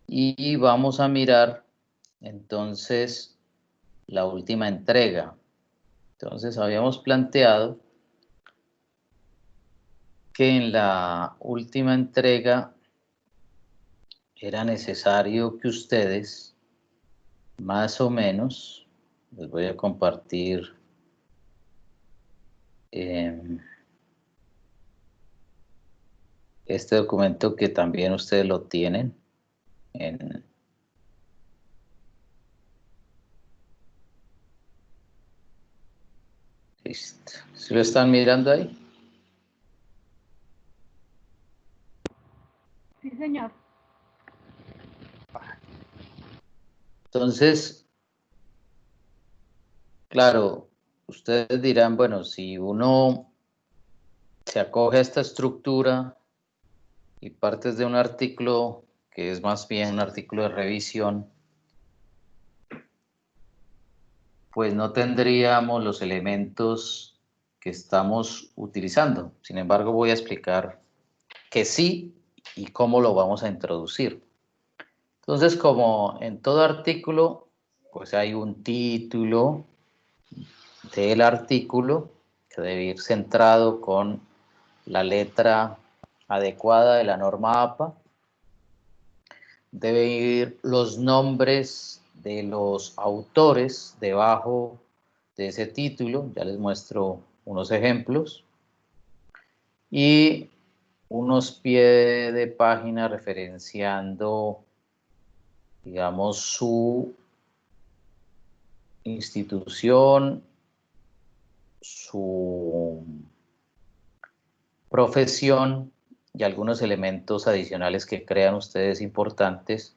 y vamos a mirar entonces la última entrega. Entonces habíamos planteado que en la última entrega era necesario que ustedes, más o menos, les voy a compartir este documento que también ustedes lo tienen en... Listo. ¿Sí lo están mirando ahí? Sí, señor. Entonces, claro, ustedes dirán, bueno, si uno se acoge a esta estructura y partes de un artículo que es más bien un artículo de revisión, pues no tendríamos los elementos que estamos utilizando. Sin embargo, voy a explicar que sí y cómo lo vamos a introducir. Entonces, como en todo artículo, pues hay un título del artículo que debe ir centrado con la letra adecuada de la norma APA. Debe ir los nombres de los autores debajo de ese título. Ya les muestro unos ejemplos. Y unos pies de página referenciando, digamos, su institución, su profesión y algunos elementos adicionales que crean ustedes importantes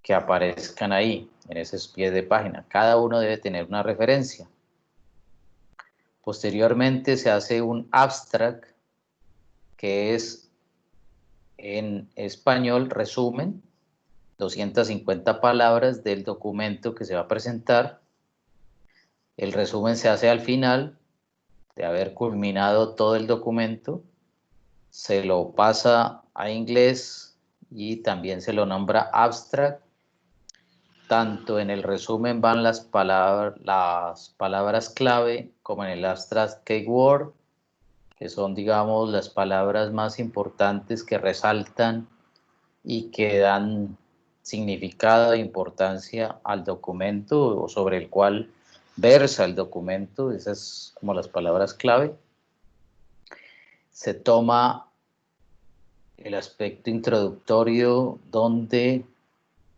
que aparezcan ahí, en esos pies de página. Cada uno debe tener una referencia. Posteriormente se hace un abstract, que es en español resumen, 250 palabras del documento que se va a presentar. El resumen se hace al final de haber culminado todo el documento, se lo pasa a inglés y también se lo nombra abstract. Tanto en el resumen van las palabras clave como en el abstract keyword, que son, digamos, las palabras más importantes que resaltan y que dan significado e importancia al documento o sobre el cual versa el documento. Esas como las palabras clave. Se toma el aspecto introductorio donde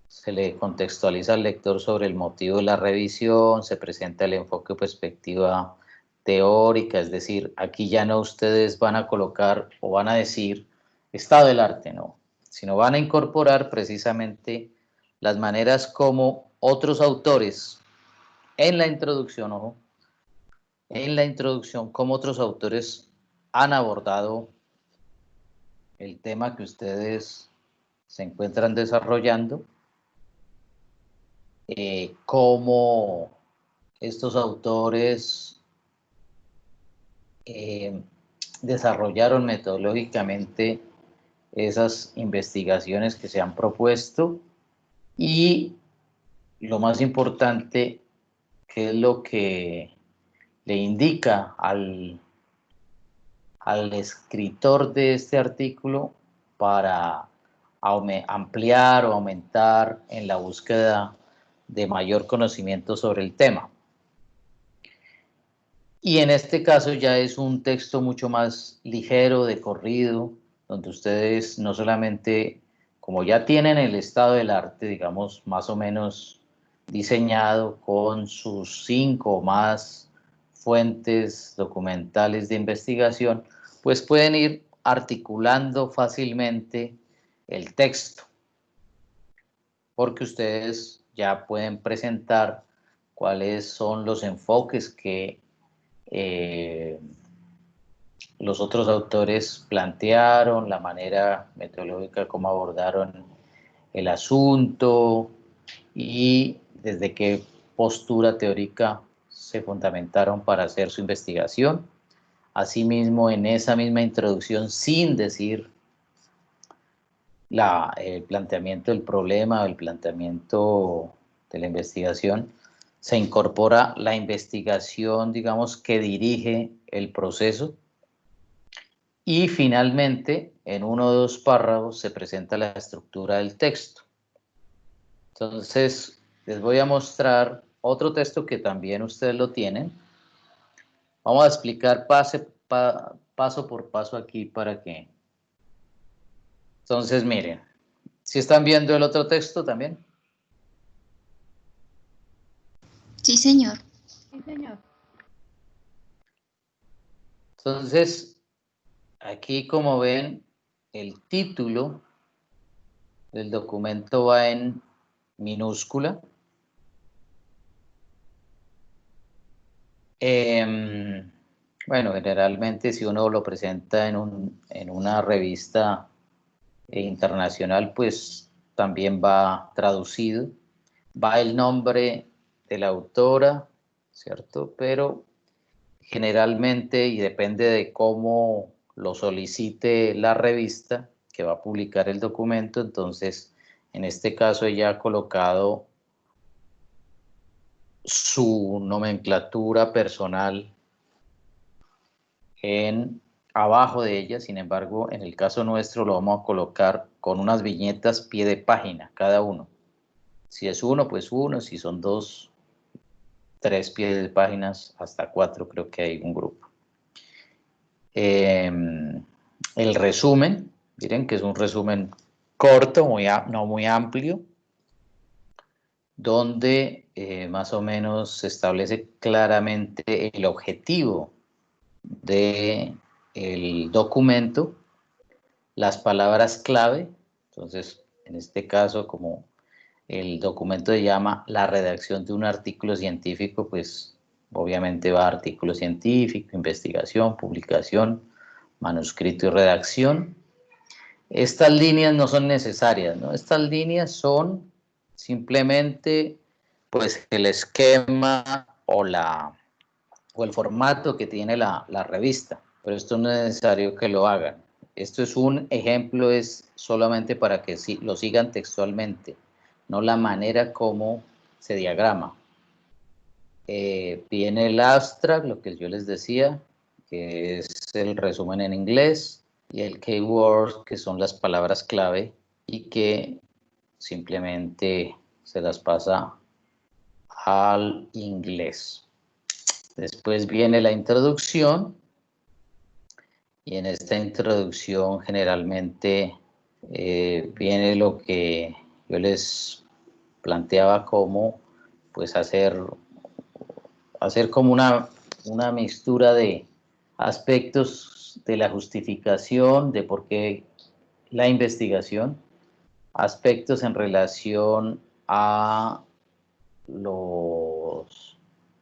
se le contextualiza al lector sobre el motivo de la revisión, se presenta el enfoque o perspectiva teórica, es decir, aquí ya no ustedes van a colocar o van a decir estado del arte, no, sino van a incorporar precisamente las maneras como otros autores en la introducción, ojo, en la introducción, como otros autores han abordado el tema que ustedes se encuentran desarrollando, cómo estos autores desarrollaron metodológicamente esas investigaciones que se han propuesto y lo más importante, qué es lo que le indica al escritor de este artículo para ampliar o aumentar en la búsqueda de mayor conocimiento sobre el tema. Y en este caso ya es un texto mucho más ligero, de corrido, donde ustedes no solamente, como ya tienen el estado del arte, digamos, más o menos diseñado con sus 5 o más fuentes documentales de investigación, pues pueden ir articulando fácilmente el texto, porque ustedes ya pueden presentar cuáles son los enfoques que los otros autores plantearon, la manera metodológica como abordaron el asunto y desde qué postura teórica se fundamentaron para hacer su investigación. Asimismo, en esa misma introducción, sin decir el planteamiento del problema, el planteamiento de la investigación, se incorpora la investigación, digamos, que dirige el proceso, y finalmente, en uno o dos párrafos, se presenta la estructura del texto. Entonces, les voy a mostrar otro texto que también ustedes lo tienen. Vamos a explicar paso por paso aquí para que... Entonces, miren, ¿sí están viendo el otro texto también? Sí, señor. Sí, señor. Entonces, aquí como ven, el título del documento va en minúscula. Bueno, generalmente si uno lo presenta en una revista internacional, pues también va traducido. Va el nombre de la autora, ¿cierto? Pero generalmente, y depende de cómo lo solicite la revista que va a publicar el documento, entonces en este caso ella ha colocado su nomenclatura personal abajo de ella. Sin embargo, en el caso nuestro lo vamos a colocar con unas viñetas pie de página cada uno. Si es uno, pues uno. Si son dos, 3 pies de páginas, hasta 4 creo que hay un grupo. El resumen, miren que es un resumen corto, no muy amplio, donde más o menos se establece claramente el objetivo del documento, las palabras clave. Entonces, en este caso, como el documento se llama la redacción de un artículo científico, pues obviamente va a artículo científico, investigación, publicación, manuscrito y redacción. Estas líneas no son necesarias, ¿no? Estas líneas son simplemente pues el esquema o el formato que tiene la revista, pero esto no es necesario que lo hagan. Esto es un ejemplo, es solamente para que lo sigan textualmente, no la manera como se diagrama. Viene el abstract, lo que yo les decía, que es el resumen en inglés, y el keyword, que son las palabras clave, y que simplemente se las pasa al inglés. Después viene la introducción, y en esta introducción generalmente viene lo que yo les planteaba como pues hacer como una mixtura de aspectos de la justificación, de por qué la investigación, aspectos en relación a los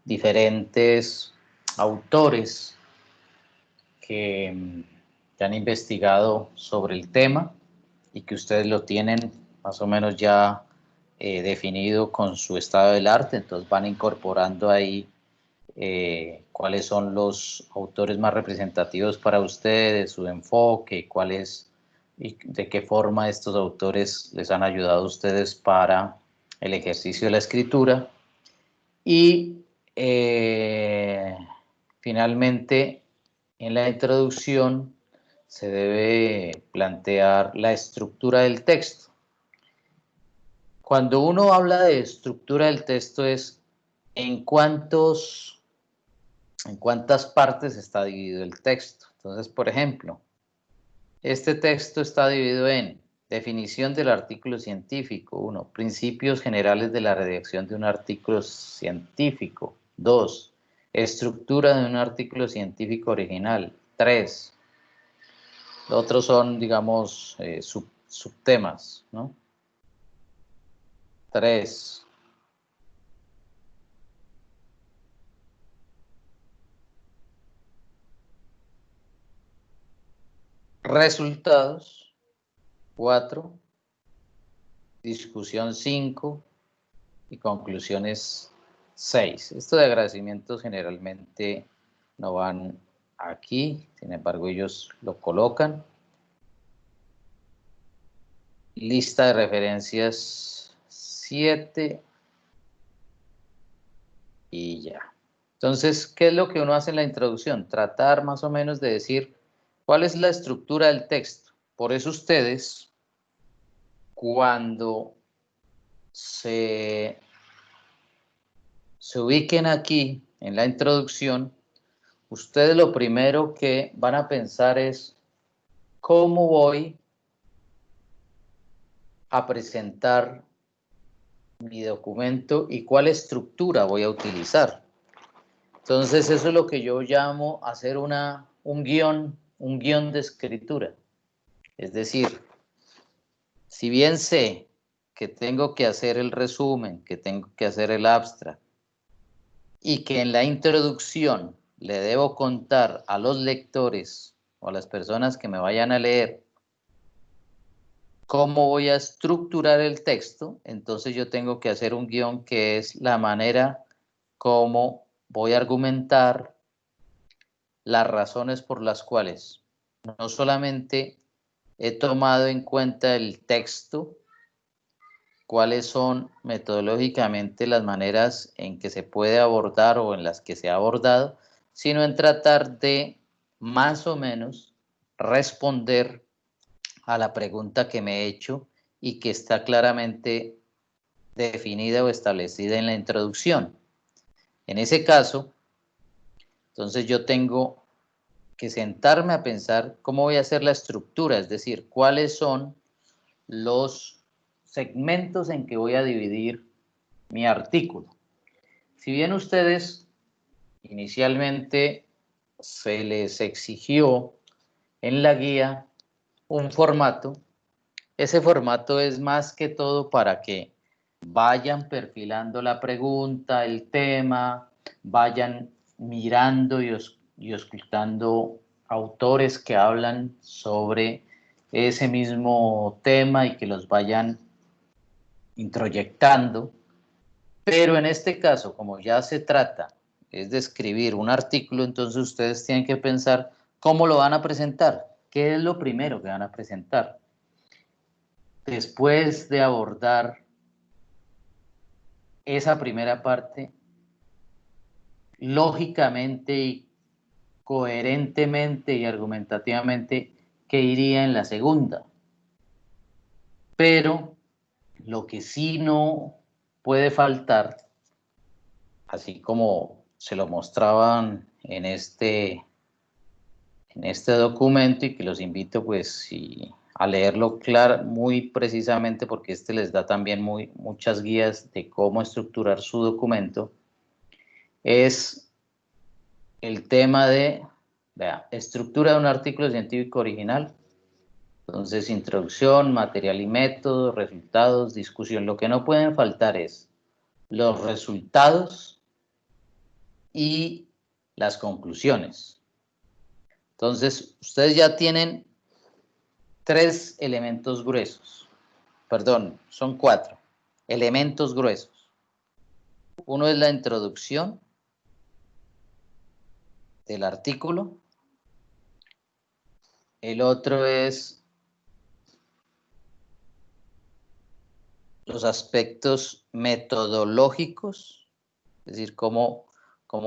diferentes autores que han investigado sobre el tema y que ustedes lo tienen más o menos ya definido con su estado del arte. Entonces van incorporando ahí cuáles son los autores más representativos para ustedes, su enfoque, y de qué forma estos autores les han ayudado a ustedes para el ejercicio de la escritura. Y finalmente, en la introducción se debe plantear la estructura del texto. Cuando uno habla de estructura del texto es en cuántas partes está dividido el texto. Entonces, por ejemplo, este texto está dividido en definición del artículo científico, 1. Principios generales de la redacción de un artículo científico, 2. Estructura de un artículo científico original, 3. Los otros son, digamos, subtemas, ¿no? 3. Resultados, 4. Discusión, 5. Y conclusiones, 6. Esto de agradecimientos generalmente no van aquí, sin embargo ellos lo colocan. lista de referencias 7 y ya. Entonces, ¿qué es lo que uno hace en la introducción? Tratar más o menos de decir cuál es la estructura del texto. Por eso ustedes, cuando se ubiquen aquí en la introducción, ustedes lo primero que van a pensar es cómo voy a presentar mi documento y cuál estructura voy a utilizar. Entonces eso es lo que yo llamo hacer un guión de escritura. Es decir, si bien sé que tengo que hacer el resumen, que tengo que hacer el abstract y que en la introducción le debo contar a los lectores o a las personas que me vayan a leer cómo voy a estructurar el texto, entonces yo tengo que hacer un guión que es la manera como voy a argumentar las razones por las cuales no solamente he tomado en cuenta el texto, cuáles son metodológicamente las maneras en que se puede abordar o en las que se ha abordado, sino en tratar de más o menos responder a la pregunta que me he hecho y que está claramente definida o establecida en la introducción. En ese caso, entonces yo tengo que sentarme a pensar cómo voy a hacer la estructura, es decir, cuáles son los segmentos en que voy a dividir mi artículo. Si bien ustedes inicialmente se les exigió en la guía un formato, ese formato es más que todo para que vayan perfilando la pregunta, el tema, vayan mirando y escuchando autores que hablan sobre ese mismo tema y que los vayan introyectando. Pero en este caso, como ya se trata es de escribir un artículo, entonces ustedes tienen que pensar cómo lo van a presentar, qué es lo primero que van a presentar. Después de abordar esa primera parte, lógicamente y coherentemente y argumentativamente, ¿qué iría en la segunda? Pero lo que sí no puede faltar, así como se lo mostraban en este documento y que los invito pues a leerlo muy precisamente porque les da también muchas guías de cómo estructurar su documento, es el tema de estructura de un artículo científico original. Entonces, introducción, material y método, resultados, discusión. Lo que no pueden faltar es los resultados y las conclusiones. Entonces, ustedes ya tienen 3 elementos gruesos. Perdón, son 4 elementos gruesos. Uno es la introducción del artículo. El otro es los aspectos metodológicos, es decir, cómo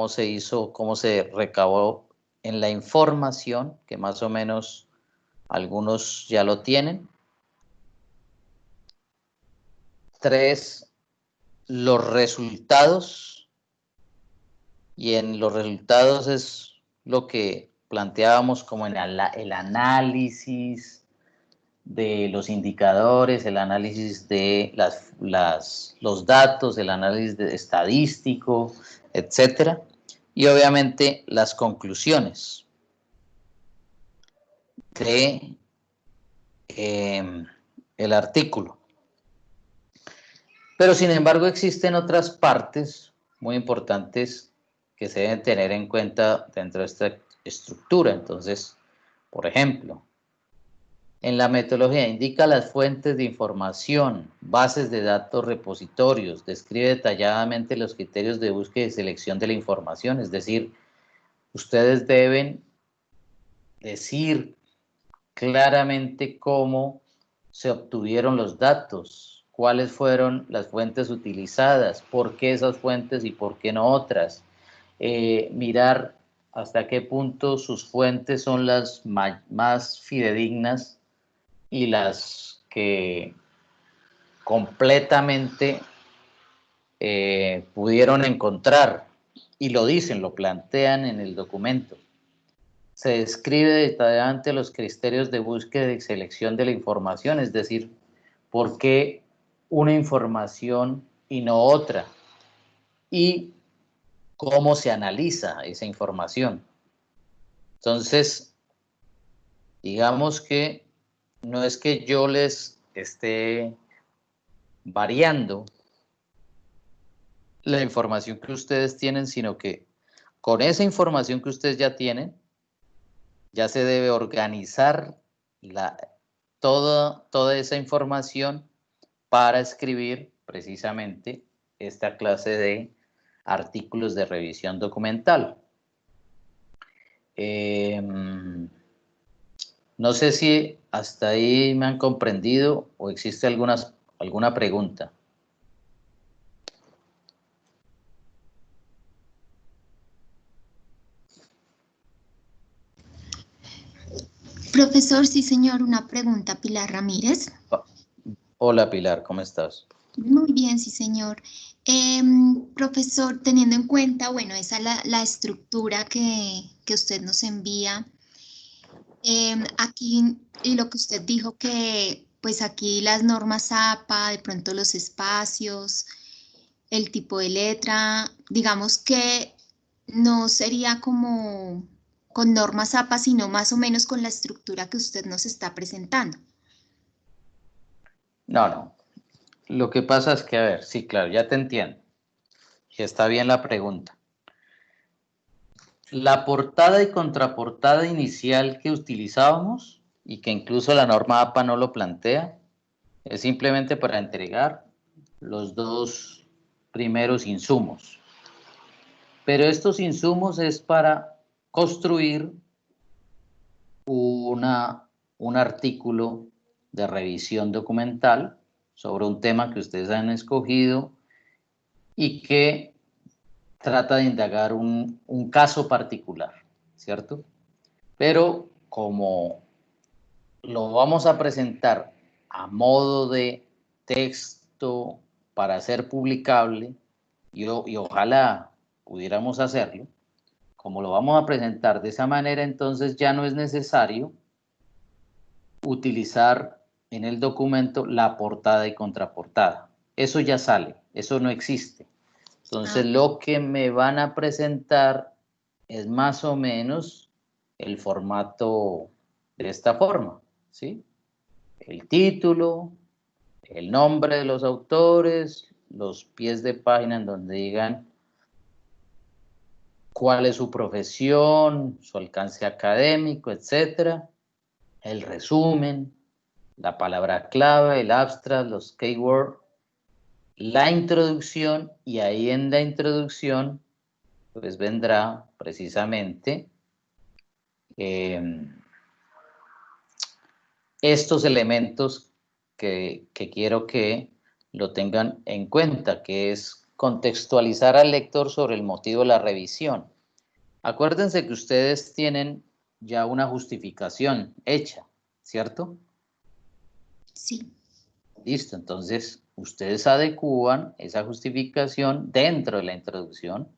se hizo, cómo se recabó en la información, que más o menos algunos ya lo tienen. 3, los resultados, y en los resultados es lo que planteábamos como en el análisis de los indicadores, el análisis de los datos, el análisis estadístico, etcétera, y obviamente las conclusiones de el artículo. Pero sin embargo existen otras partes muy importantes que se deben tener en cuenta dentro de esta estructura. Entonces, por ejemplo, en la metodología indica las fuentes de información, bases de datos, repositorios, describe detalladamente los criterios de búsqueda y selección de la información, es decir, ustedes deben decir claramente cómo se obtuvieron los datos, cuáles fueron las fuentes utilizadas, por qué esas fuentes y por qué no otras. Mirar hasta qué punto sus fuentes son las más fidedignas y las que completamente pudieron encontrar, y lo dicen, lo plantean en el documento. Se describe detalladamente los criterios de búsqueda y selección de la información, es decir, por qué una información y no otra, y cómo se analiza esa información. Entonces, digamos que no es que yo les esté variando la información que ustedes tienen, sino que con esa información que ustedes ya tienen, ya se debe organizar toda esa información para escribir precisamente esta clase de artículos de revisión documental. No sé si hasta ahí me han comprendido o existe alguna pregunta. Profesor, sí señor, una pregunta, Pilar Ramírez. Hola Pilar, ¿cómo estás? Muy bien, sí señor. Profesor, teniendo en cuenta, bueno, esa es la estructura que usted nos envía. Aquí, y lo que usted dijo que, pues aquí las normas APA, de pronto los espacios, el tipo de letra, digamos que no sería como con normas APA, sino más o menos con la estructura que usted nos está presentando. No. Lo que pasa es que, a ver, sí, claro, ya te entiendo. Y está bien la pregunta. La portada y contraportada inicial que utilizábamos, y que incluso la norma APA no lo plantea, es simplemente para entregar los dos primeros insumos. Pero estos insumos es para construir un artículo de revisión documental sobre un tema que ustedes han escogido y que trata de indagar un caso particular, ¿cierto? Pero como lo vamos a presentar a modo de texto para ser publicable, y ojalá pudiéramos hacerlo, como lo vamos a presentar de esa manera, entonces ya no es necesario utilizar en el documento la portada y contraportada. Eso ya sale, eso no existe. Entonces lo que me van a presentar es más o menos el formato de esta forma, ¿sí? El título, el nombre de los autores, los pies de página en donde digan cuál es su profesión, su alcance académico, etcétera, el resumen, la palabra clave, el abstract, los keyword, la introducción, y ahí en la introducción pues vendrá precisamente estos elementos que quiero que lo tengan en cuenta, que es contextualizar al lector sobre el motivo de la revisión. Acuérdense que ustedes tienen ya una justificación hecha, ¿cierto? Sí. Listo, entonces ustedes adecúan esa justificación dentro de la introducción.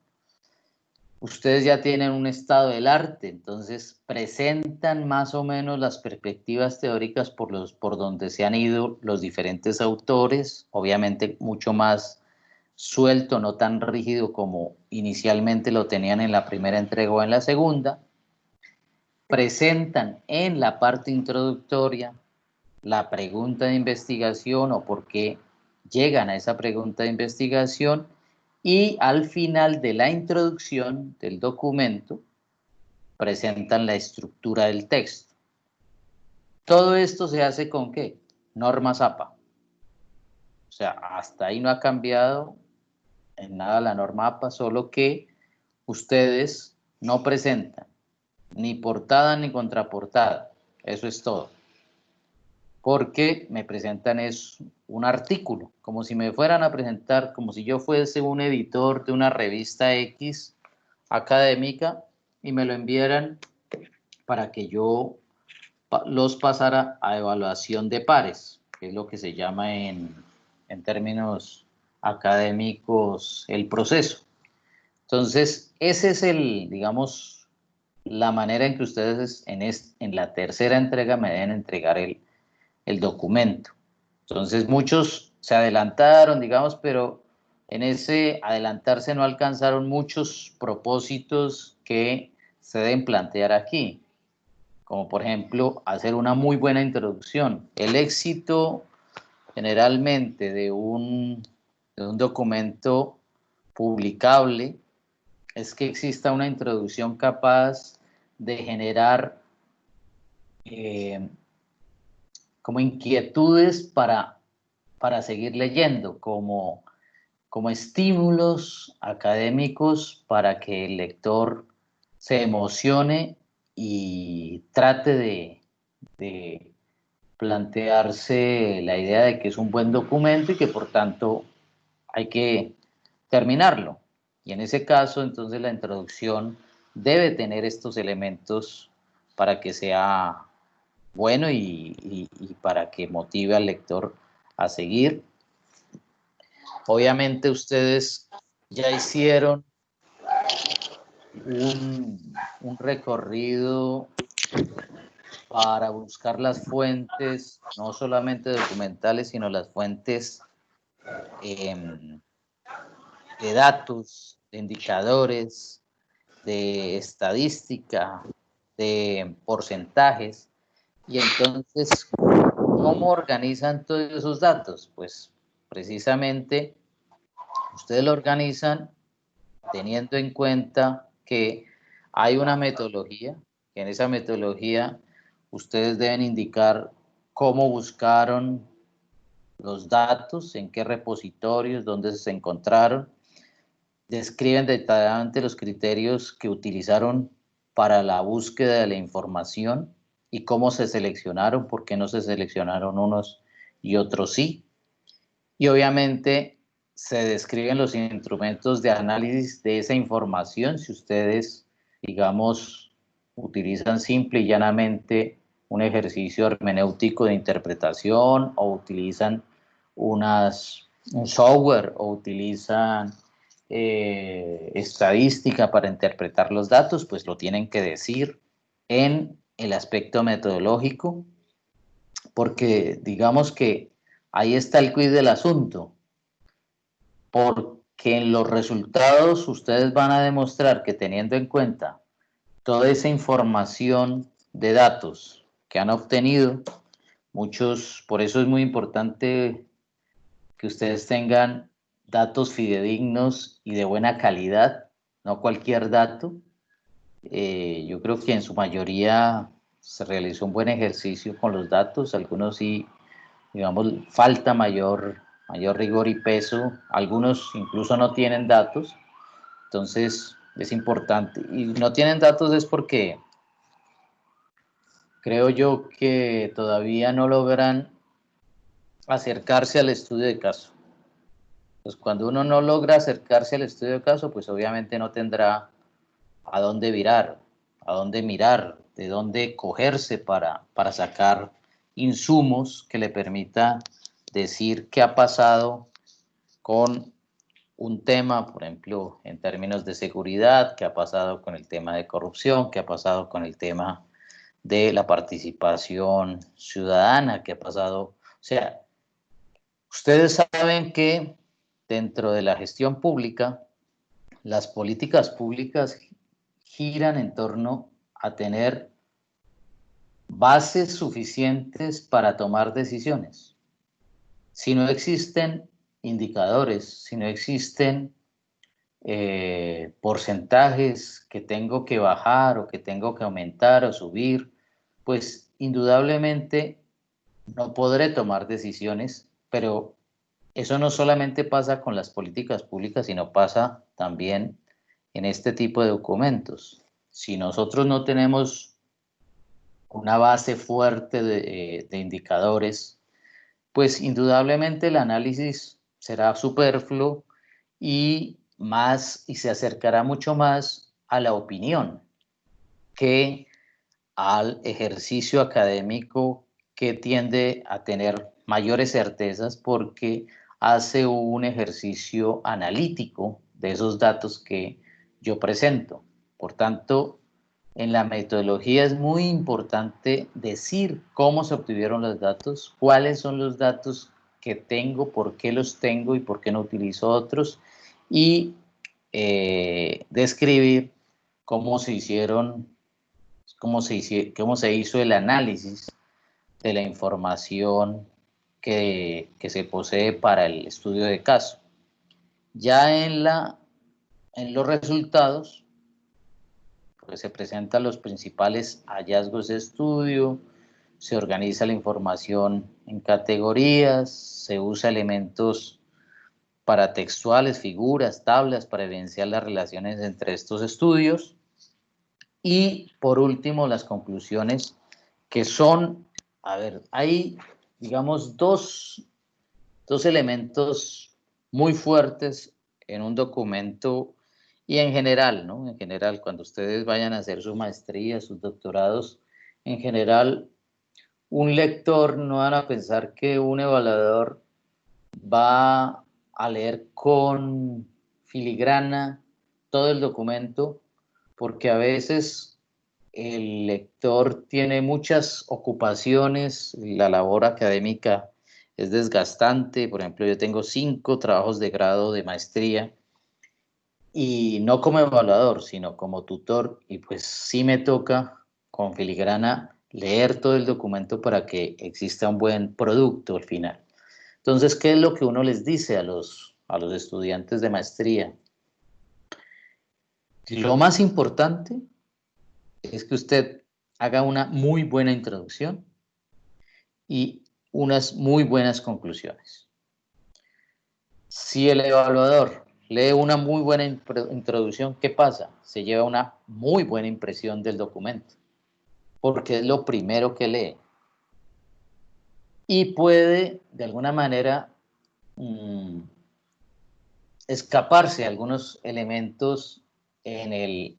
Ustedes ya tienen un estado del arte, entonces presentan más o menos las perspectivas teóricas por donde se han ido los diferentes autores, obviamente mucho más suelto, no tan rígido como inicialmente lo tenían en la primera entrega o en la segunda. Presentan en la parte introductoria la pregunta de investigación o por qué llegan a esa pregunta de investigación, y al final de la introducción del documento presentan la estructura del texto. Todo esto se hace ¿con qué? Normas APA. O sea, hasta ahí no ha cambiado en nada la norma APA, solo que ustedes no presentan ni portada ni contraportada. Eso es todo. porque me presentan es un artículo, como si me fueran a presentar, como si yo fuese un editor de una revista X académica y me lo enviaran para que yo los pasara a evaluación de pares, que es lo que se llama en términos académicos el proceso. Entonces, ese es el, digamos, la manera en que ustedes en la tercera entrega me deben entregar el documento. Entonces, muchos se adelantaron, digamos, pero en ese adelantarse no alcanzaron muchos propósitos que se deben plantear aquí, como por ejemplo, hacer una muy buena introducción. El éxito generalmente de un documento publicable es que exista una introducción capaz de generar como inquietudes para seguir leyendo, como estímulos académicos para que el lector se emocione y trate de plantearse la idea de que es un buen documento y que por tanto hay que terminarlo. Y en ese caso, entonces, la introducción debe tener estos elementos para que sea bueno y para que motive al lector a seguir. Obviamente ustedes ya hicieron un recorrido para buscar las fuentes, no solamente documentales, sino las fuentes de datos, de indicadores, de estadística, de porcentajes. Y entonces, ¿cómo organizan todos esos datos? Pues precisamente ustedes lo organizan teniendo en cuenta que hay una metodología, que en esa metodología ustedes deben indicar cómo buscaron los datos, en qué repositorios, dónde se encontraron, describen detalladamente los criterios que utilizaron para la búsqueda de la información y cómo se seleccionaron, por qué no se seleccionaron unos y otros sí. Y obviamente se describen los instrumentos de análisis de esa información si ustedes, digamos, utilizan simple y llanamente un ejercicio hermenéutico de interpretación o utilizan un software o utilizan estadística para interpretar los datos, pues lo tienen que decir en el aspecto metodológico, porque digamos que ahí está el quid del asunto, porque en los resultados ustedes van a demostrar que teniendo en cuenta toda esa información de datos que han obtenido, muchos, por eso es muy importante que ustedes tengan datos fidedignos y de buena calidad, no cualquier dato. Yo creo que en su mayoría se realizó un buen ejercicio con los datos, algunos sí, digamos, falta mayor rigor y peso, algunos incluso no tienen datos, entonces es importante. Y no tienen datos es porque creo yo que todavía no logran acercarse al estudio de caso. Pues cuando uno no logra acercarse al estudio de caso, pues obviamente no tendrá a dónde virar, a dónde mirar, de dónde cogerse para sacar insumos que le permita decir qué ha pasado con un tema, por ejemplo, en términos de seguridad, qué ha pasado con el tema de corrupción, qué ha pasado con el tema de la participación ciudadana, qué ha pasado. O sea, ustedes saben que dentro de la gestión pública, las políticas públicas giran en torno a tener bases suficientes para tomar decisiones. Si no existen indicadores, si no existen porcentajes que tengo que bajar o que tengo que aumentar o subir, pues indudablemente no podré tomar decisiones, pero eso no solamente pasa con las políticas públicas, sino pasa también en este tipo de documentos. Si nosotros no tenemos una base fuerte de indicadores, pues indudablemente el análisis será superfluo y se acercará mucho más a la opinión que al ejercicio académico, que tiende a tener mayores certezas porque hace un ejercicio analítico de esos datos que yo presento. Por tanto, en la metodología es muy importante decir cómo se obtuvieron los datos, cuáles son los datos que tengo, por qué los tengo y por qué no utilizo otros, y describir cómo se hicieron, cómo se hizo el análisis de la información que se posee para el estudio de caso. Ya en los resultados, pues se presentan los principales hallazgos de estudio, se organiza la información en categorías, se usa elementos paratextuales, figuras, tablas para evidenciar las relaciones entre estos estudios. Y por último, las conclusiones, que son, a ver, hay, digamos, dos elementos muy fuertes en un documento y en general, ¿no? En general, cuando ustedes vayan a hacer su maestría, sus doctorados, en general, un lector no van a pensar que un evaluador va a leer con filigrana todo el documento, porque a veces el lector tiene muchas ocupaciones, la labor académica es desgastante. Por ejemplo, yo tengo 5 trabajos de grado de maestría y no como evaluador, sino como tutor, y pues sí me toca con filigrana leer todo el documento para que exista un buen producto al final. Entonces, ¿qué es lo que uno les dice a los estudiantes de maestría? Lo más importante es que usted haga una muy buena introducción y unas muy buenas conclusiones. Si el evaluador lee una muy buena introducción, ¿qué pasa? Se lleva una muy buena impresión del documento, porque es lo primero que lee. Y puede, de alguna manera, escaparse algunos elementos en el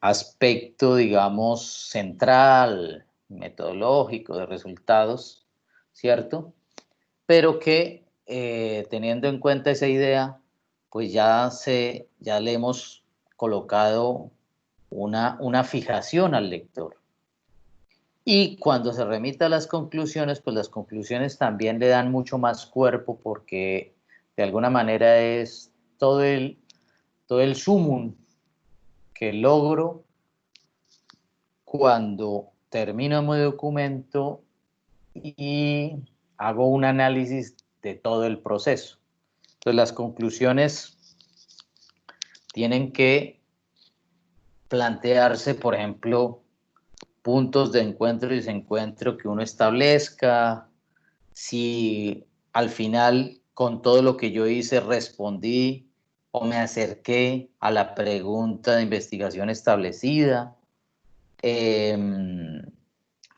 aspecto, digamos, central, metodológico de resultados, ¿cierto? Pero que teniendo en cuenta esa idea, pues ya le hemos colocado una fijación al lector. Y cuando se remita a las conclusiones, pues las conclusiones también le dan mucho más cuerpo, porque de alguna manera es todo el sumum que logro cuando termino mi documento y hago un análisis de todo el proceso. Entonces las conclusiones tienen que plantearse, por ejemplo, puntos de encuentro y desencuentro que uno establezca, si al final con todo lo que yo hice respondí o me acerqué a la pregunta de investigación establecida.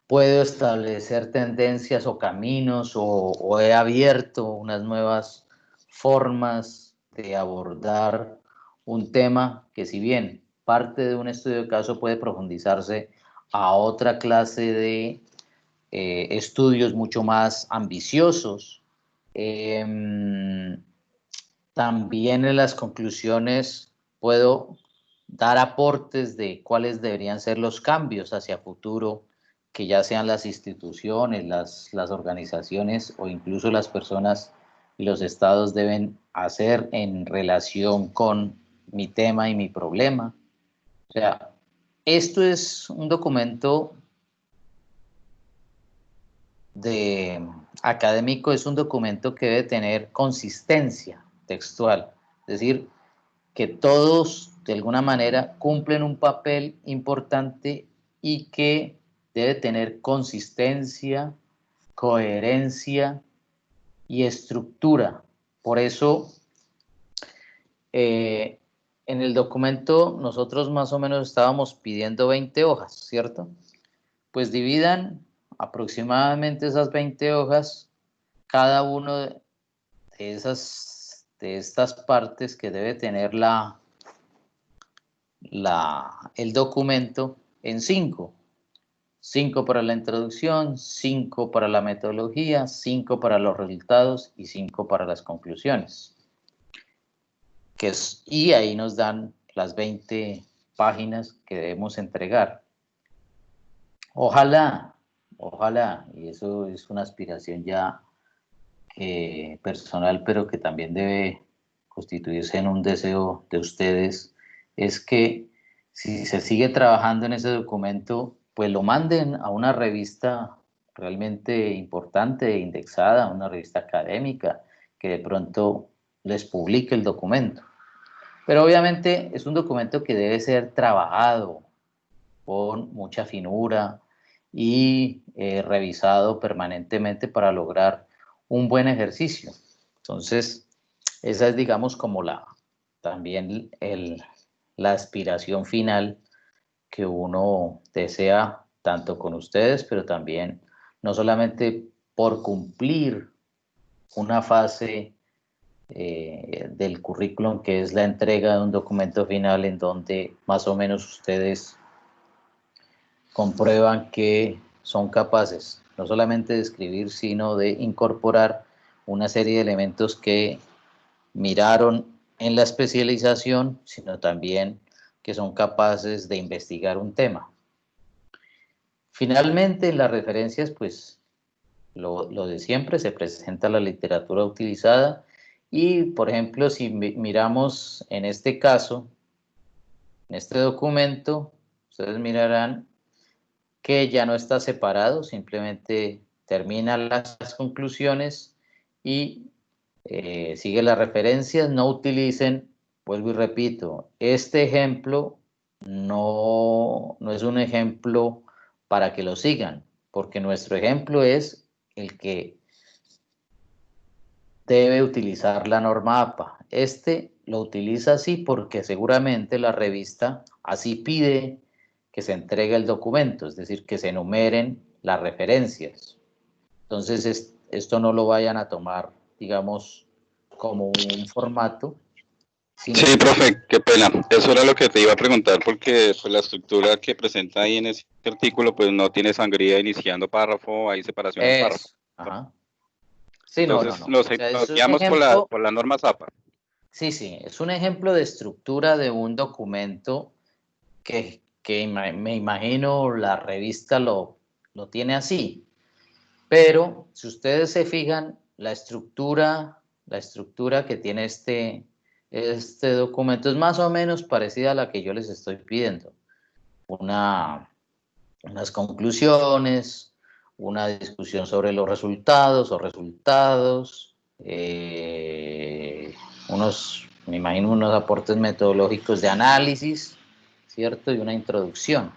Puedo establecer tendencias o caminos, o he abierto unas nuevas formas de abordar un tema que, si bien parte de un estudio de caso, puede profundizarse a otra clase de estudios mucho más ambiciosos. También en las conclusiones puedo dar aportes de cuáles deberían ser los cambios hacia futuro, que ya sean las instituciones, las organizaciones o incluso las personas y los estados deben hacer en relación con mi tema y mi problema. O sea, esto es un documento académico, es un documento que debe tener consistencia textual, es decir, que todos de alguna manera cumplen un papel importante y que debe tener consistencia, coherencia y estructura. Por eso, en el documento nosotros más o menos estábamos pidiendo 20 hojas, ¿cierto? Pues dividan aproximadamente esas 20 hojas, cada uno de estas partes que debe tener el documento en 5. 5 para la introducción, 5 para la metodología, 5 para los resultados y 5 para las conclusiones. Y ahí nos dan las 20 páginas que debemos entregar. Ojalá, y eso es una aspiración ya personal, pero que también debe constituirse en un deseo de ustedes, es que si se sigue trabajando en ese documento, pues lo manden a una revista realmente importante, indexada, una revista académica, que de pronto les publique el documento. Pero obviamente es un documento que debe ser trabajado con mucha finura y revisado permanentemente para lograr un buen ejercicio. Entonces, esa es, digamos, como también la aspiración final que uno desea tanto con ustedes, pero también no solamente por cumplir una fase del currículum, que es la entrega de un documento final en donde más o menos ustedes comprueban que son capaces no solamente de escribir, sino de incorporar una serie de elementos que miraron en la especialización, sino también que son capaces de investigar un tema. Finalmente, en las referencias, pues lo de siempre, se presenta la literatura utilizada y, por ejemplo, si miramos en este caso, en este documento, ustedes mirarán que ya no está separado, simplemente termina las conclusiones y sigue las referencias. No utilicen, vuelvo y repito, este ejemplo no es un ejemplo para que lo sigan, porque nuestro ejemplo es el que debe utilizar la norma APA. Este lo utiliza así porque seguramente la revista así pide que se entregue el documento, es decir, que se enumeren las referencias. Entonces, esto no lo vayan a tomar, digamos, como un formato. Sí, profe, qué pena. Eso era lo que te iba a preguntar, porque pues, la estructura que presenta ahí en ese artículo, pues no tiene sangría iniciando párrafo, hay separación en párrafo. Ajá. Sí, Entonces, no. O sea, nos es un guiamos ejemplo, por la norma ZAPA. sí, es un ejemplo de estructura de un documento que me imagino la revista lo tiene así. Pero si ustedes se fijan, la estructura que tiene este documento es más o menos parecida a la que yo les estoy pidiendo. Unas conclusiones, una discusión sobre los resultados me imagino unos aportes metodológicos de análisis, ¿cierto? Y una introducción.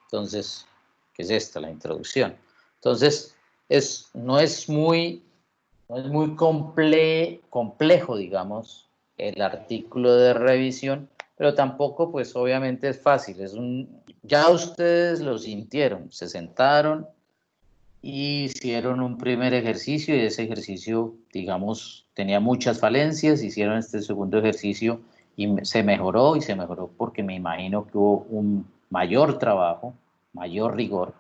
Entonces, ¿qué es esta? La introducción. Entonces, no es muy complejo, digamos, el artículo de revisión, pero tampoco, pues obviamente es fácil. Ya ustedes lo sintieron, se sentaron y hicieron un primer ejercicio y ese ejercicio, digamos, tenía muchas falencias, hicieron este segundo ejercicio y se mejoró porque me imagino que hubo un mayor trabajo, mayor rigor.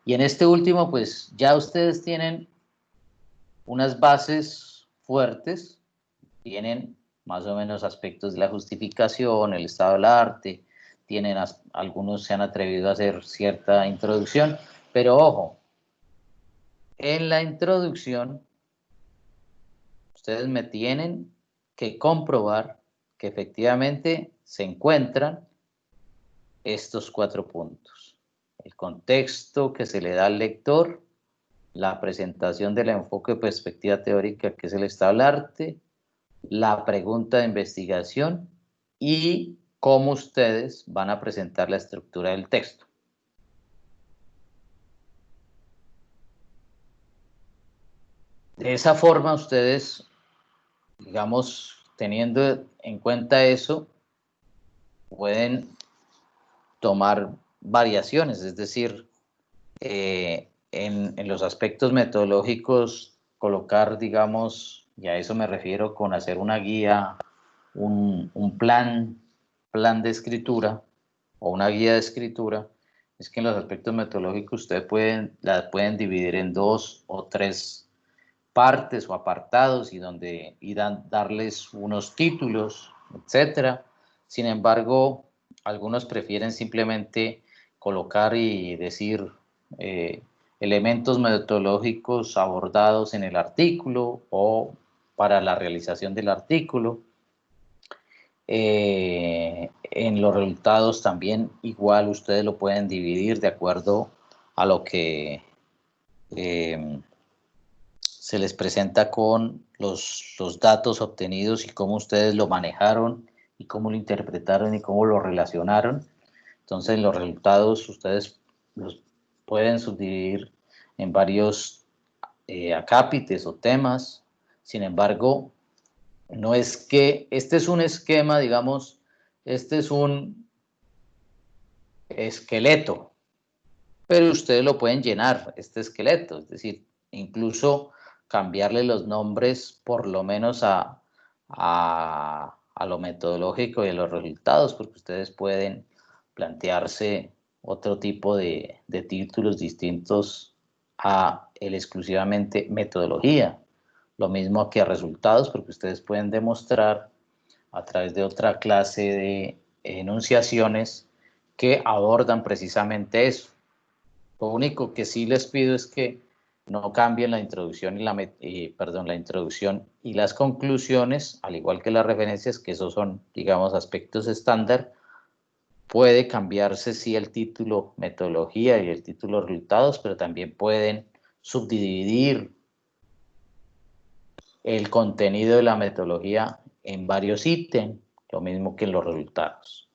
Y en este último, pues ya ustedes tienen unas bases fuertes, tienen más o menos aspectos de la justificación, el estado del arte, algunos se han atrevido a hacer cierta introducción, pero ojo, en la introducción ustedes me tienen que comprobar que efectivamente se encuentran estos 4 puntos. El contexto que se le da al lector, la presentación del enfoque de perspectiva teórica que es el estado del arte, la pregunta de investigación y cómo ustedes van a presentar la estructura del texto. De esa forma ustedes, digamos, teniendo en cuenta eso, pueden tomar variaciones, es decir, en los aspectos metodológicos, colocar, digamos, y a eso me refiero con hacer una guía, un plan de escritura o una guía de escritura, es que en los aspectos metodológicos ustedes la pueden dividir en 2 o 3 partes o apartados y darles unos títulos, etcétera. Sin embargo, algunos prefieren simplemente colocar y decir elementos metodológicos abordados en el artículo o para la realización del artículo. En los resultados también igual ustedes lo pueden dividir de acuerdo a lo que se les presenta con los datos obtenidos y cómo ustedes lo manejaron y cómo lo interpretaron y cómo lo relacionaron. Entonces los resultados ustedes los pueden subdividir en varios acápites o temas. Sin embargo, no es que este es un esquema, digamos, este es un esqueleto, pero ustedes lo pueden llenar, este esqueleto, es decir, incluso cambiarle los nombres por lo menos a lo metodológico y a los resultados, porque ustedes pueden plantearse otro tipo de títulos distintos a el exclusivamente metodología. Lo mismo que a resultados, porque ustedes pueden demostrar a través de otra clase de enunciaciones que abordan precisamente eso. Lo único que sí les pido es que no cambien la introducción la introducción y las conclusiones, al igual que las referencias, que esos son, digamos, aspectos estándar. Puede cambiarse sí el título metodología y el título resultados, pero también pueden subdividir el contenido de la metodología en varios ítems, lo mismo que en los resultados.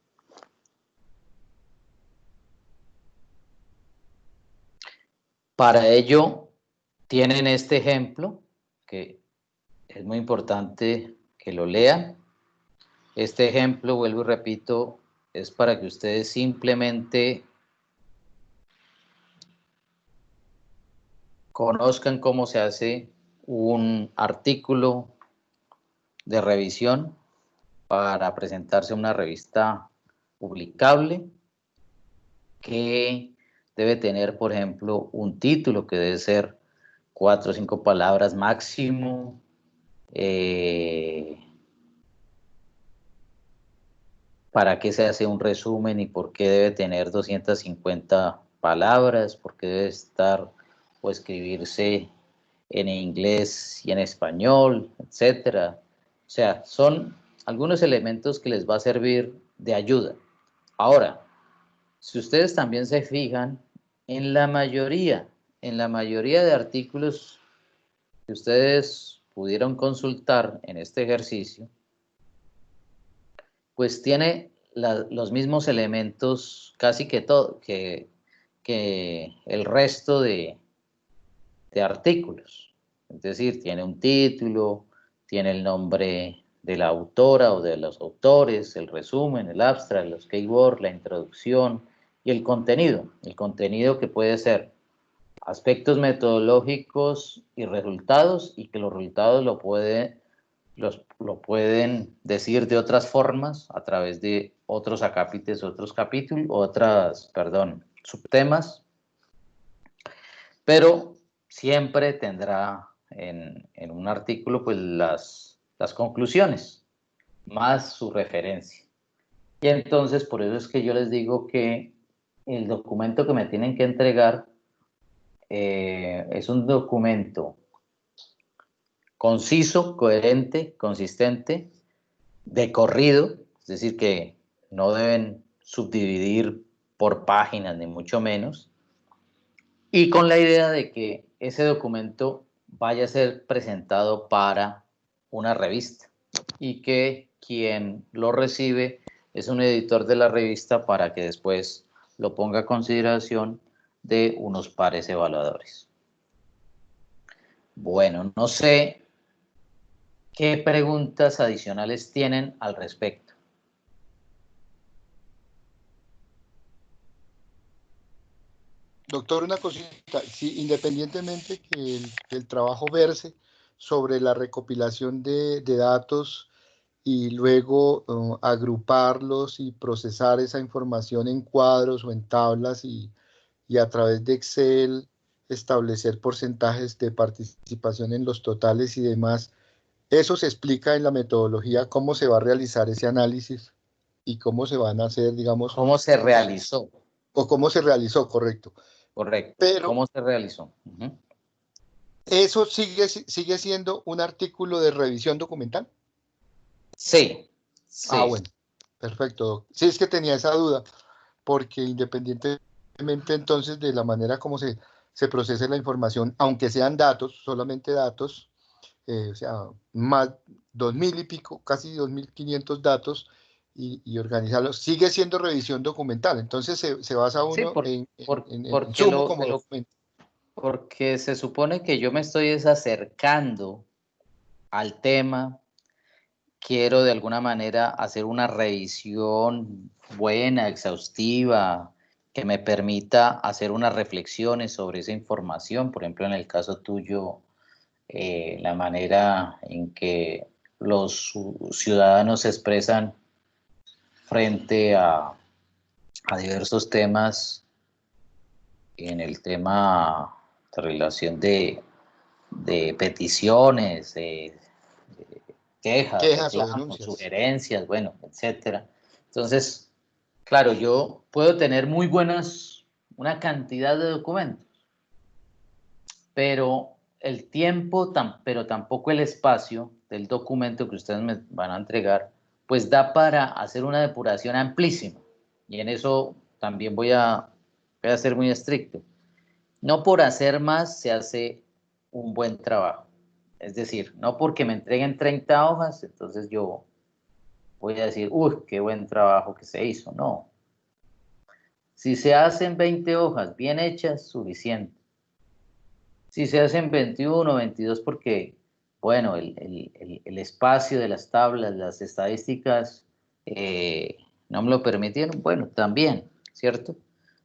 Para ello, tienen este ejemplo, que es muy importante que lo lean. Este ejemplo, vuelvo y repito, es para que ustedes simplemente conozcan cómo se hace un artículo de revisión para presentarse a una revista publicable, que debe tener, por ejemplo, un título que debe ser 4 o 5 palabras máximo, para qué se hace un resumen y por qué debe tener 250 palabras, por qué debe estar o escribirse en inglés y en español, etcétera. O sea, son algunos elementos que les va a servir de ayuda. Ahora, si ustedes también se fijan, en la mayoría de artículos que ustedes pudieron consultar en este ejercicio, pues tiene los mismos elementos casi que todo, que el resto de artículos. Es decir, tiene un título, tiene el nombre de la autora o de los autores, el resumen, el abstract, los keywords, la introducción y el contenido. El contenido que puede ser aspectos metodológicos y resultados, y que los resultados lo pueden decir de otras formas a través de otros acápites, subtemas, pero siempre tendrá en un artículo pues las conclusiones más su referencia. Y entonces por eso es que yo les digo que el documento que me tienen que entregar es un documento conciso, coherente, consistente, de corrido, es decir, que no deben subdividir por páginas, ni mucho menos, y con la idea de que ese documento vaya a ser presentado para una revista y que quien lo recibe es un editor de la revista para que después lo ponga a consideración de unos pares evaluadores. Bueno, no sé qué preguntas adicionales tienen al respecto. Doctor, una cosita, sí, independientemente que el trabajo verse sobre la recopilación de datos y luego agruparlos y procesar esa información en cuadros o en tablas y a través de Excel establecer porcentajes de participación en los totales y demás. Eso se explica en la metodología, cómo se va a realizar ese análisis y cómo se van a hacer, digamos, ¿Cómo se realizó? o cómo se realizó, correcto. Correcto. Pero ¿Cómo se realizó? eso sigue siendo un artículo de revisión documental. Sí, sí. Bueno, perfecto, doc. Sí, es que tenía esa duda, porque independientemente entonces de la manera como se procese la información, aunque sean datos, solamente datos, o sea, más 2.000 y pico, casi 2.500 datos, y organizarlos, sigue siendo revisión documental. Entonces se basa Sí, uno en porque sumo como documento. porque se supone que yo me estoy acercando al tema, quiero de alguna manera hacer una revisión buena, exhaustiva, que me permita hacer unas reflexiones sobre esa información. Por ejemplo, en el caso tuyo, la manera en que los ciudadanos se expresan frente a diversos temas, en el tema de relación de peticiones, de quejas, Quejas o reclamos, denuncias. sugerencias, bueno, etcétera. Entonces, claro, yo puedo tener una cantidad de documentos, pero el tiempo, pero tampoco el espacio del documento que ustedes me van a entregar, pues da para hacer una depuración amplísima. Y en eso también voy a ser muy estricto. No por hacer más se hace un buen trabajo. Es decir, no porque me entreguen 30 hojas, entonces yo voy a decir, uy, qué buen trabajo que se hizo. No. Si se hacen 20 hojas bien hechas, suficiente. Si se hacen 21, 22, porque, bueno, el espacio de las tablas, las estadísticas, no me lo permitieron, bueno, también, ¿cierto?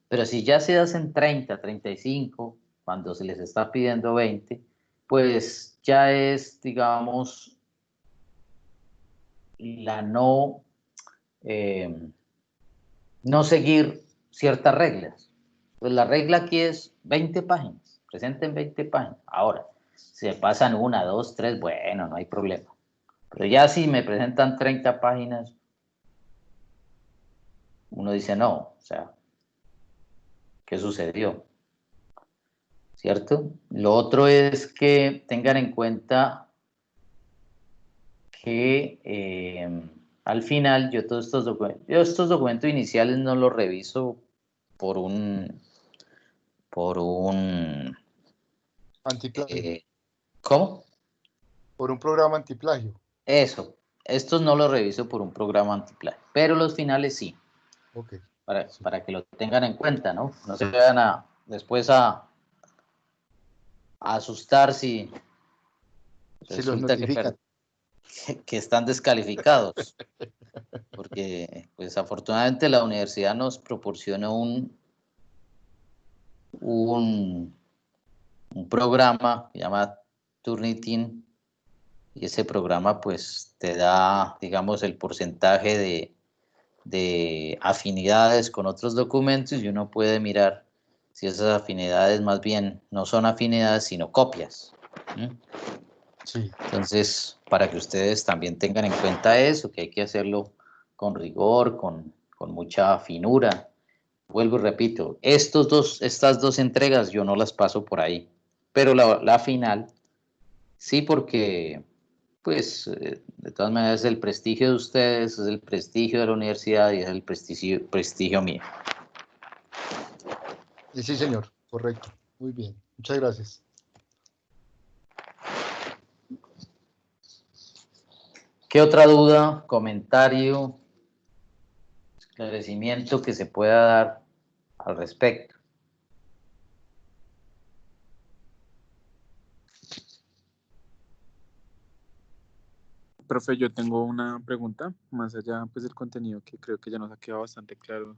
Pero si ya se hacen 30, 35, cuando se les está pidiendo 20, pues ya es, digamos, la no seguir ciertas reglas. Pues la regla aquí es 20 páginas, presenten 20 páginas. Ahora, si se pasan 1, 2, 3, bueno, no hay problema. Pero ya si me presentan 30 páginas, uno dice no, o sea, ¿qué sucedió? ¿Cierto? Lo otro es que tengan en cuenta que al final yo estos documentos iniciales no los reviso por un Antiplagio. ¿cómo? Por un programa antiplagio. Eso, estos no los reviso por un programa antiplagio, pero los finales sí, Ok. Sí. para que lo tengan en cuenta, ¿no? No se vayan después a asustar si Si los resulta notifican. que están descalificados, porque pues afortunadamente la universidad nos proporciona un programa que se llama Turnitin, y ese programa pues te da, digamos, el porcentaje de afinidades con otros documentos y uno puede mirar si esas afinidades más bien no son afinidades sino copias. Sí. Entonces, para que ustedes también tengan en cuenta eso, que hay que hacerlo con rigor, con mucha finura. Vuelvo y repito, estas dos entregas yo no las paso por ahí, pero la final sí, porque pues de todas maneras el prestigio de ustedes es el prestigio de la universidad y es el prestigio mío. Sí, señor. Correcto. Muy bien. Muchas gracias. ¿Qué otra duda, comentario, esclarecimiento que se pueda dar al respecto? Profe, yo tengo una pregunta, más allá pues del contenido que creo que ya nos ha quedado bastante claro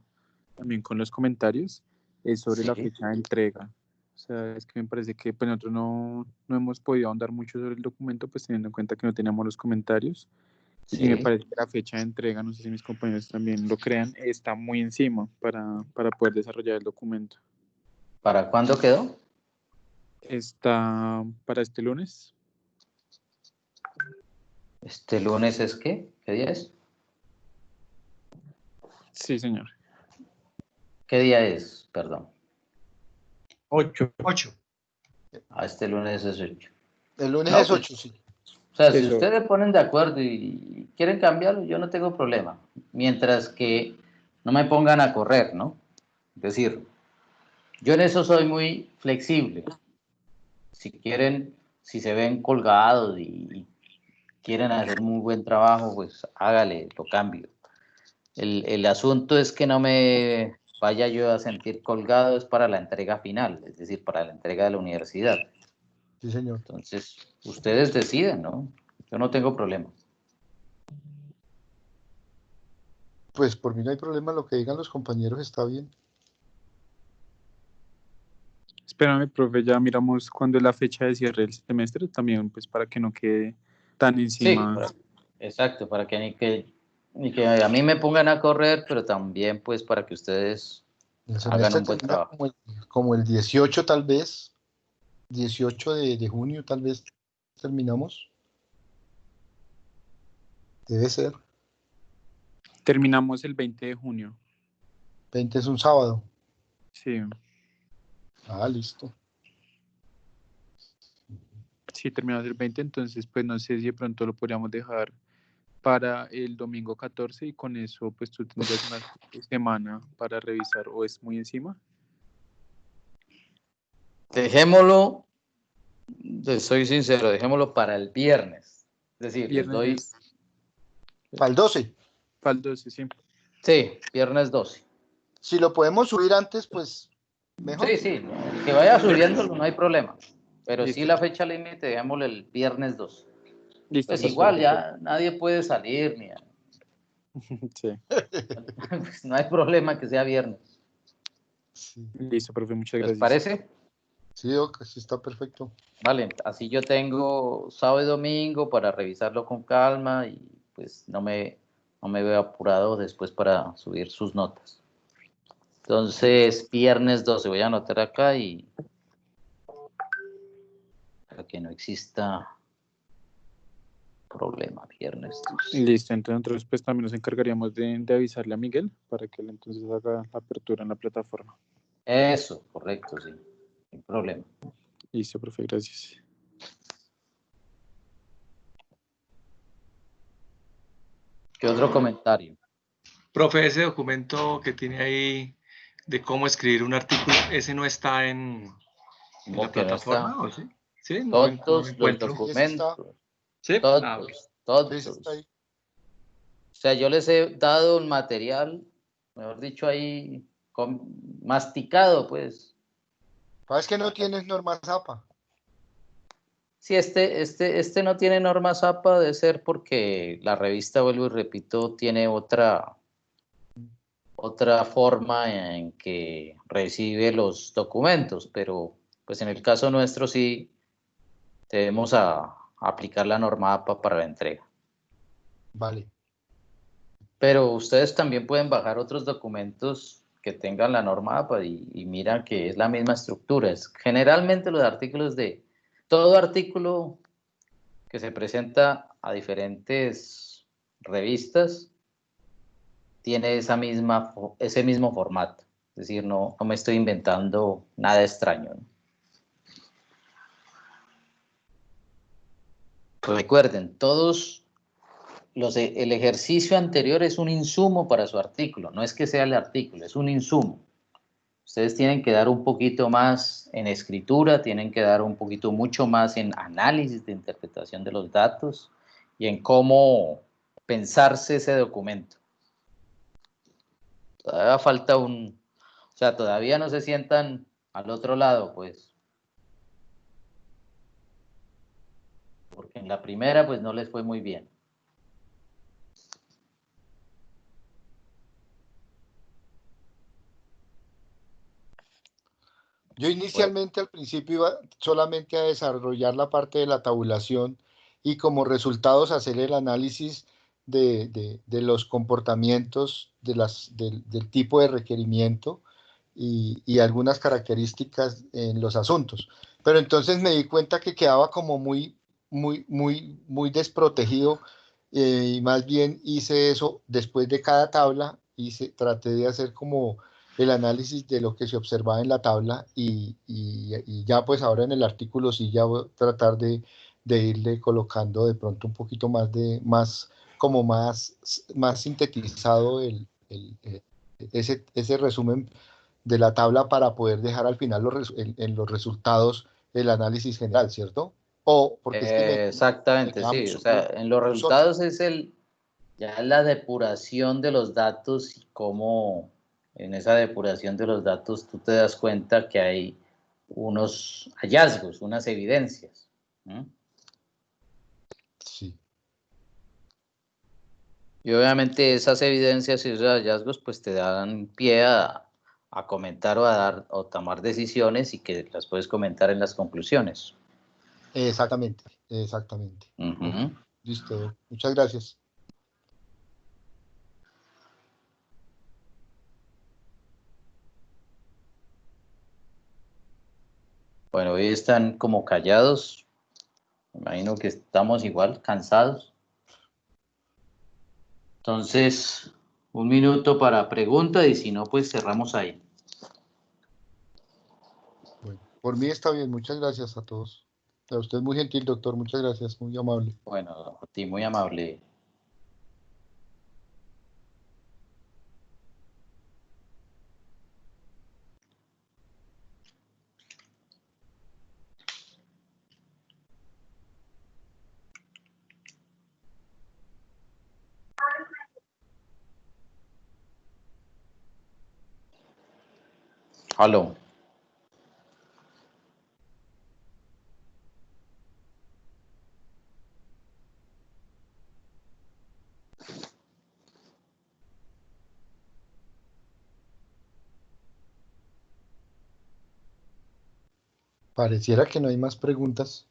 también con los comentarios. es sobre la Sí. fecha de entrega. O sea, es que me parece que pues, nosotros no hemos podido ahondar mucho sobre el documento, pues teniendo en cuenta que no teníamos los comentarios. Y me Sí. parece que la fecha de entrega, no sé si mis compañeros también lo crean, está muy encima para poder desarrollar el documento. ¿Para cuándo quedó? Está para este lunes. ¿Este lunes es qué? ¿Qué día es? Sí, señor. ¿Qué día es? Perdón. 8. Este lunes es 8. El lunes No, es pues, 8, sí. o sea, si Eso. ustedes se ponen de acuerdo y quieren cambiarlo, yo no tengo problema. Mientras que no me pongan a correr, ¿no? Es decir, yo en eso soy muy flexible. Si quieren, si se ven colgados y quieren hacer muy buen trabajo, pues hágale, lo cambio. El asunto es que no me vaya yo a sentir colgado, es para la entrega final, es decir, para la entrega de la universidad. Sí, señor. Entonces, ustedes deciden, ¿no? Yo no tengo problema. Pues por mí no hay problema, lo que digan los compañeros está bien. Espérame, profe, ya miramos cuándo es la fecha de cierre del semestre también, pues para que no quede tan Sí, encima. exacto, para que ni que a mí me pongan a correr, pero también pues para que ustedes El hagan semestre un buen termina trabajo. como el 18 tal vez, 18 de junio tal vez terminamos. Debe ser. Terminamos el 20 de junio. 20 es un sábado. Sí, Ah, listo. sí, terminamos el 20, entonces pues no sé si de pronto lo podríamos dejar para el domingo 14 y con eso pues tú tendrías una semana para revisar o es muy encima. Dejémoslo, soy sincero, dejémoslo para el viernes. Es decir, les Viernes doy, 10, Para el 12. para el 12, sí. sí, viernes 12. Si lo podemos subir antes, pues mejor. Sí, sí, que vaya subiéndolo, no hay problema. Pero sí Listo, la fecha límite, dejémosle el viernes 12. listo, Pues igual perfecto. ya nadie puede salir, ni Sí, pues no hay problema que sea viernes. Sí, listo, profe, muchas ¿Les gracias. parece? sí, ok, sí está perfecto. Vale, así yo tengo sábado y domingo para revisarlo con calma y pues no me veo apurado después para subir sus notas. Entonces, viernes 12, voy a anotar acá y para que no exista problema, viernes 12. Listo, entonces nosotros pues también nos encargaríamos de avisarle a Miguel para que él entonces haga la apertura en la plataforma. Eso, correcto, sí, sin problema. Listo, profe, gracias. ¿Qué otro comentario? Profe, ese documento que tiene ahí de cómo escribir un artículo, ese no está en la Como que no plataforma, está. ¿o sí? Sí, no lo Todos los encuentro. Sí, ese está, documentos, Sí, ok. sí, ese está todos. ahí. O sea, yo les he dado un material, mejor dicho, ahí masticado, pues. ¿Sabes que no tienes norma ZAPA? Sí, este no tiene normas APA, de ser porque la revista, vuelvo y repito, tiene otra forma en que recibe los documentos, pero pues en el caso nuestro sí debemos aplicar la norma APA para la entrega. Vale. Pero ustedes también pueden bajar otros documentos que tengan la norma APA y miran que es la misma estructura. Generalmente los artículos todo artículo que se presenta a diferentes revistas tiene ese mismo formato. Es decir, no me estoy inventando nada extraño, ¿no? Recuerden, el ejercicio anterior es un insumo para su artículo, no es que sea el artículo, es un insumo. Ustedes tienen que dar un poquito más en escritura, tienen que dar un poquito mucho más en análisis de interpretación de los datos y en cómo pensarse ese documento. Todavía falta o sea, todavía no se sientan al otro lado, pues. Porque en la primera, pues no les fue muy bien. Yo inicialmente al principio iba solamente a desarrollar la parte de la tabulación y como resultados hacer el análisis de los comportamientos del tipo de requerimiento y algunas características en los asuntos. Pero entonces me di cuenta que quedaba como muy desprotegido, y más bien hice eso después de cada tabla, traté de hacer como el análisis de lo que se observaba en la tabla y ya pues ahora en el artículo sí ya voy a tratar de irle colocando de pronto un poquito más sintetizado ese resumen de la tabla para poder dejar al final en los resultados el análisis general, ¿cierto? O porque es que exactamente, sí. O sea, en los resultados es ya la depuración de los datos y cómo en esa depuración de los datos tú te das cuenta que hay unos hallazgos, unas evidencias. Sí. Y obviamente esas evidencias y esos hallazgos pues te dan pie a comentar o tomar decisiones y que las puedes comentar en las conclusiones. Exactamente. Listo, muchas gracias. Bueno, hoy están como callados. Me imagino que estamos igual, cansados. Entonces, 1 minuto para pregunta y si no, pues cerramos ahí. Bueno, por mí está bien, muchas gracias a todos. A usted muy gentil, doctor, muchas gracias, muy amable. Bueno, a ti muy amable. Aló. Pareciera que no hay más preguntas.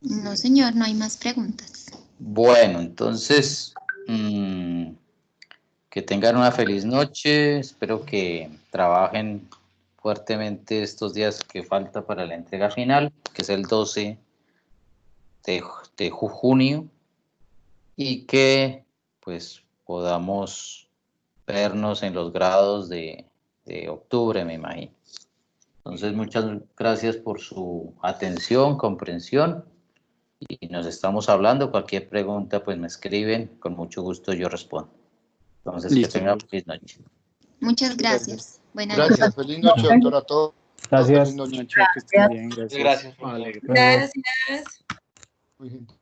No, señor, no hay más preguntas. Bueno, entonces, que tengan una feliz noche. Espero que trabajen fuertemente estos días que falta para la entrega final, que es el 12 de junio, y que pues podamos vernos en los grados de octubre, me imagino. Entonces, muchas gracias por su atención, comprensión, y nos estamos hablando. Cualquier pregunta, pues me escriben, con mucho gusto yo respondo. Entonces, Listo. que tengan feliz noche. Muchas gracias. Buenas Gracias, noches. feliz noche, doctor, a todos. Gracias. Feliz noche. Que estén bien, gracias. Gracias. Vale. Gracias. Muy gentil.